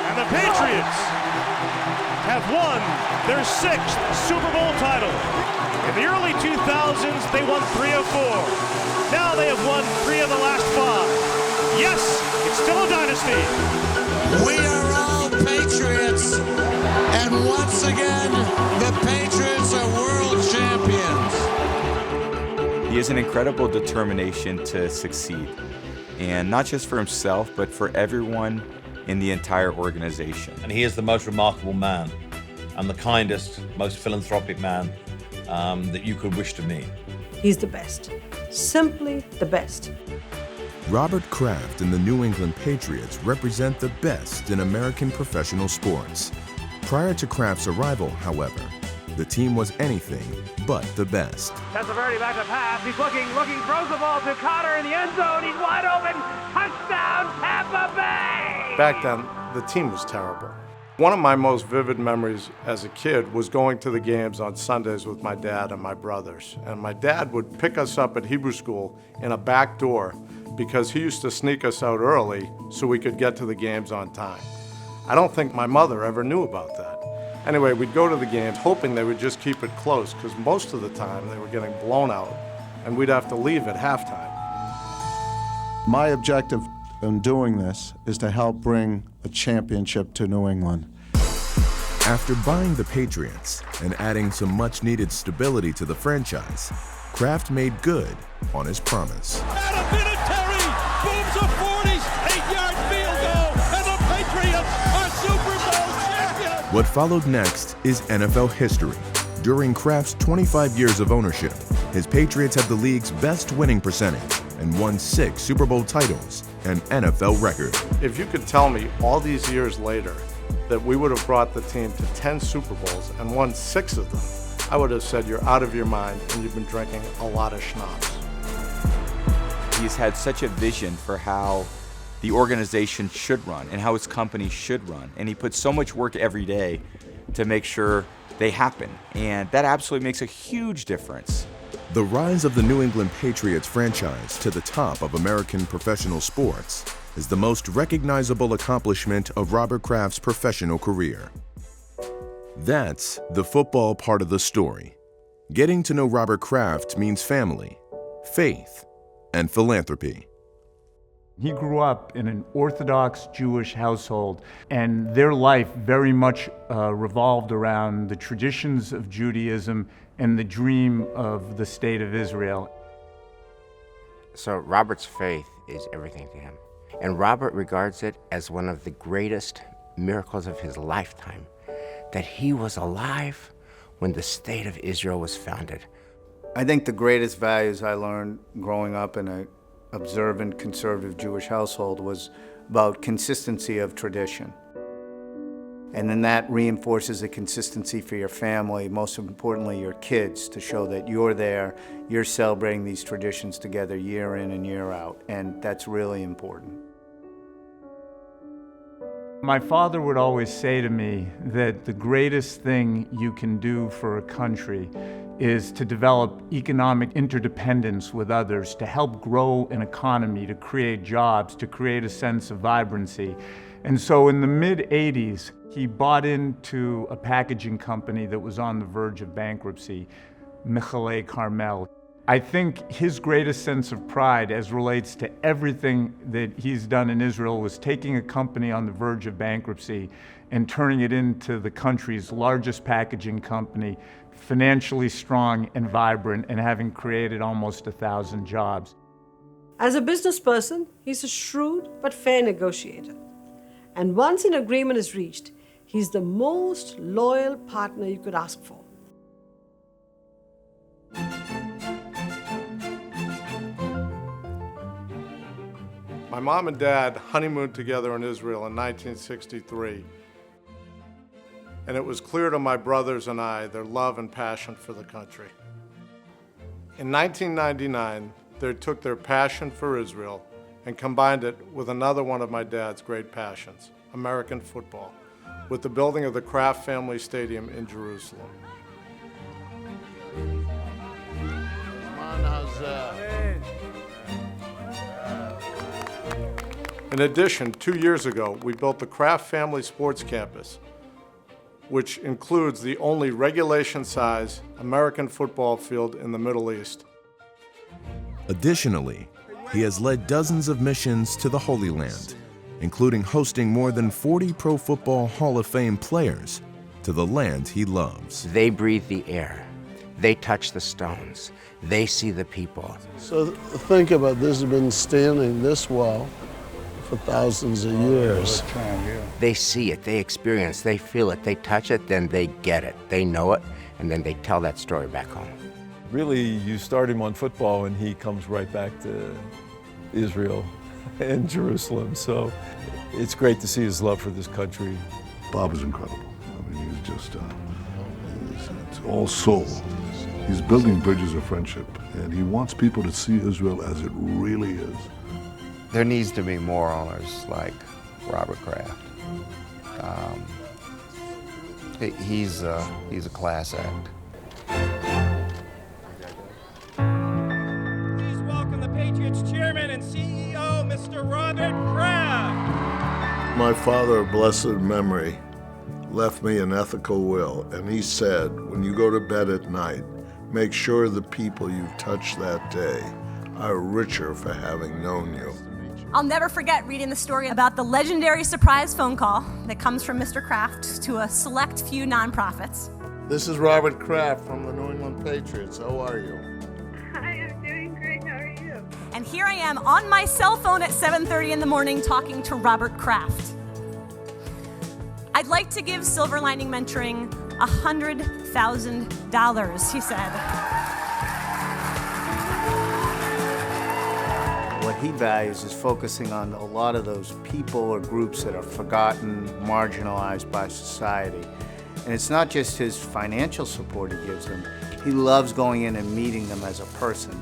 And the Patriots have won their 6th Super Bowl title. In the early 2000s, they won 3 of 4. Now they have won 3 of the last 5. Yes, it's still a dynasty. We are all Patriots, and once again, the Patriots are world champions. He has an incredible determination to succeed, and not just for himself, but for everyone in the entire organization. And he is the most remarkable man, and the kindest, most philanthropic man that you could wish to meet. He's the best, simply the best. Robert Kraft and the New England Patriots represent the best in American professional sports. Prior to Kraft's arrival, however, the team was anything but the best. Testaverde back to pass. He's looking, throws the ball to Cotter in the end zone. He's wide open. Touchdown, Tampa Bay! Back then, the team was terrible. One of my most vivid memories as a kid was going to the games on Sundays with my dad and my brothers. And my dad would pick us up at Hebrew school in a back door because he used to sneak us out early so we could get to the games on time. I don't think my mother ever knew about that. Anyway, we'd go to the games hoping they would just keep it close because most of the time they were getting blown out and we'd have to leave at halftime. My objective in doing this is to help bring a championship to New England. After buying the Patriots and adding some much-needed stability to the franchise, Kraft made good on his promise. Adam Vinatieri booms a 48-yard field goal, and the Patriots are Super Bowl champions! What followed next is NFL history. During Kraft's 25 years of ownership, his Patriots had the league's best winning percentage and won 6 Super Bowl titles, an NFL record. If you could tell me all these years later that we would have brought the team to 10 Super Bowls and won 6 of them, I would have said you're out of your mind and you've been drinking a lot of schnapps. He's had such a vision for how the organization should run and how his company should run. And he puts so much work every day to make sure they happen. And that absolutely makes a huge difference. The rise of the New England Patriots franchise to the top of American professional sports is the most recognizable accomplishment of Robert Kraft's professional career. That's the football part of the story. Getting to know Robert Kraft means family, faith, and philanthropy. He grew up in an Orthodox Jewish household, and their life very much revolved around the traditions of Judaism and the dream of the state of Israel. So Robert's faith is everything to him. And Robert regards it as one of the greatest miracles of his lifetime, that he was alive when the state of Israel was founded. I think the greatest values I learned growing up in an observant, conservative Jewish household was about consistency of tradition. And then that reinforces the consistency for your family, most importantly your kids, to show that you're there, you're celebrating these traditions together year in and year out, and that's really important. My father would always say to me that the greatest thing you can do for a country is to develop economic interdependence with others, to help grow an economy, to create jobs, to create a sense of vibrancy. And so in the mid-'80s, he bought into a packaging company that was on the verge of bankruptcy, Michelei Carmel. I think his greatest sense of pride as relates to everything that he's done in Israel was taking a company on the verge of bankruptcy and turning it into the country's largest packaging company, financially strong and vibrant, and having created almost 1,000 jobs. As a business person, he's a shrewd but fair negotiator. And once an agreement is reached, he's the most loyal partner you could ask for. My mom and dad honeymooned together in Israel in 1963. And it was clear to my brothers and I their love and passion for the country. In 1999, they took their passion for Israel and combined it with another one of my dad's great passions, American football, with the building of the Kraft family stadium in Jerusalem. Come on, how's In addition, 2 years ago, we built the Kraft Family Sports Campus, which includes the only regulation-size American football field in the Middle East. Additionally, he has led dozens of missions to the Holy Land, including hosting more than 40 Pro Football Hall of Fame players to the land he loves. They breathe the air. They touch the stones. They see the people. So think about this, has been standing this well for thousands of years. They see it, they experience, they feel it, they touch it, then they get it. They know it, and then they tell that story back home. Really, you start him on football and he comes right back to Israel and Jerusalem. So it's great to see his love for this country. Bob is incredible. I mean, he's just, it's all soul. He's building bridges of friendship, and he wants people to see Israel as it really is. There needs to be more owners like Robert Kraft. He's a class act. Please welcome the Patriots chairman and CEO, Mr. Robert Kraft. My father of blessed memory left me an ethical will, and he said, when you go to bed at night, make sure the people you've touched that day are richer for having known you. I'll never forget reading the story about the legendary surprise phone call that comes from Mr. Kraft to a select few nonprofits. This is Robert Kraft from the New England Patriots. How are you? Hi, I'm doing great. How are you? And here I am on my cell phone at 7:30 in the morning talking to Robert Kraft. I'd like to give Silver Lining Mentoring $100,000, he said. What he values is focusing on a lot of those people or groups that are forgotten, marginalized by society. And it's not just his financial support he gives them. He loves going in and meeting them as a person.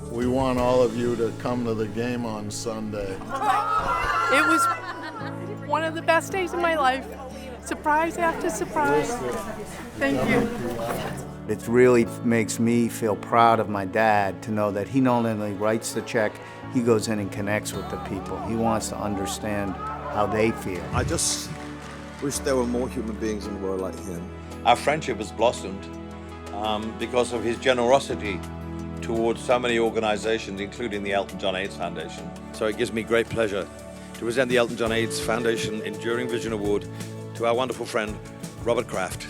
We want all of you to come to the game on Sunday. It was one of the best days of my life. Surprise after surprise. Thank you. It really makes me feel proud of my dad to know that he not only writes the check, he goes in and connects with the people. He wants to understand how they feel. I just wish there were more human beings in the world like him. Our friendship has blossomed because of his generosity towards so many organizations, including the Elton John AIDS Foundation. So it gives me great pleasure to present the Elton John AIDS Foundation Enduring Vision Award to our wonderful friend, Robert Kraft.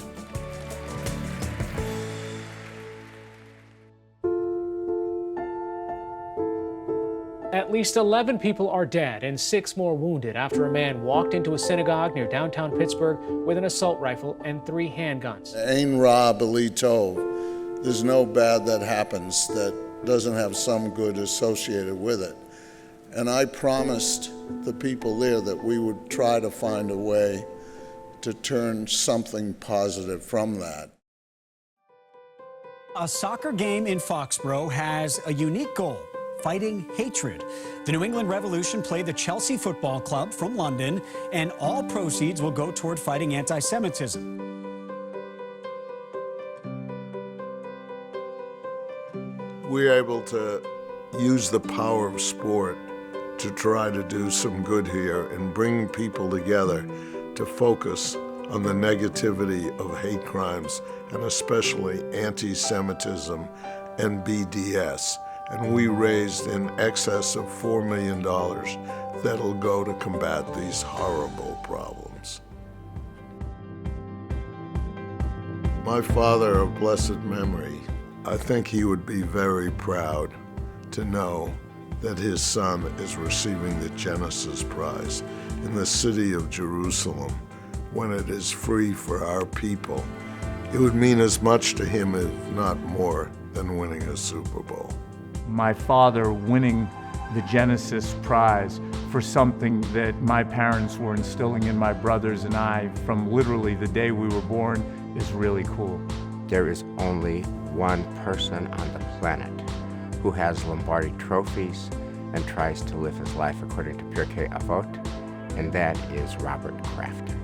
At least 11 people are dead and 6 more wounded after a man walked into a synagogue near downtown Pittsburgh with an assault rifle and 3 handguns. Ein Ra B'li Tov. There's no bad that happens that doesn't have some good associated with it. And I promised the people there that we would try to find a way to turn something positive from that. A soccer game in Foxborough has a unique goal: fighting hatred. The New England Revolution play the Chelsea Football Club from London, and all proceeds will go toward fighting anti-Semitism. We're able to use the power of sport to try to do some good here and bring people together to focus on the negativity of hate crimes and especially anti-Semitism and BDS. And we raised in excess of $4 million that'll go to combat these horrible problems. My father of blessed memory, I think he would be very proud to know that his son is receiving the Genesis Prize in the city of Jerusalem when it is free for our people. It would mean as much to him, if not more, than winning a Super Bowl. My father winning the Genesis Prize for something that my parents were instilling in my brothers and I from literally the day we were born is really cool. There is only one person on the planet who has Lombardi trophies and tries to live his life according to Pirkei Avot, and that is Robert Kraft.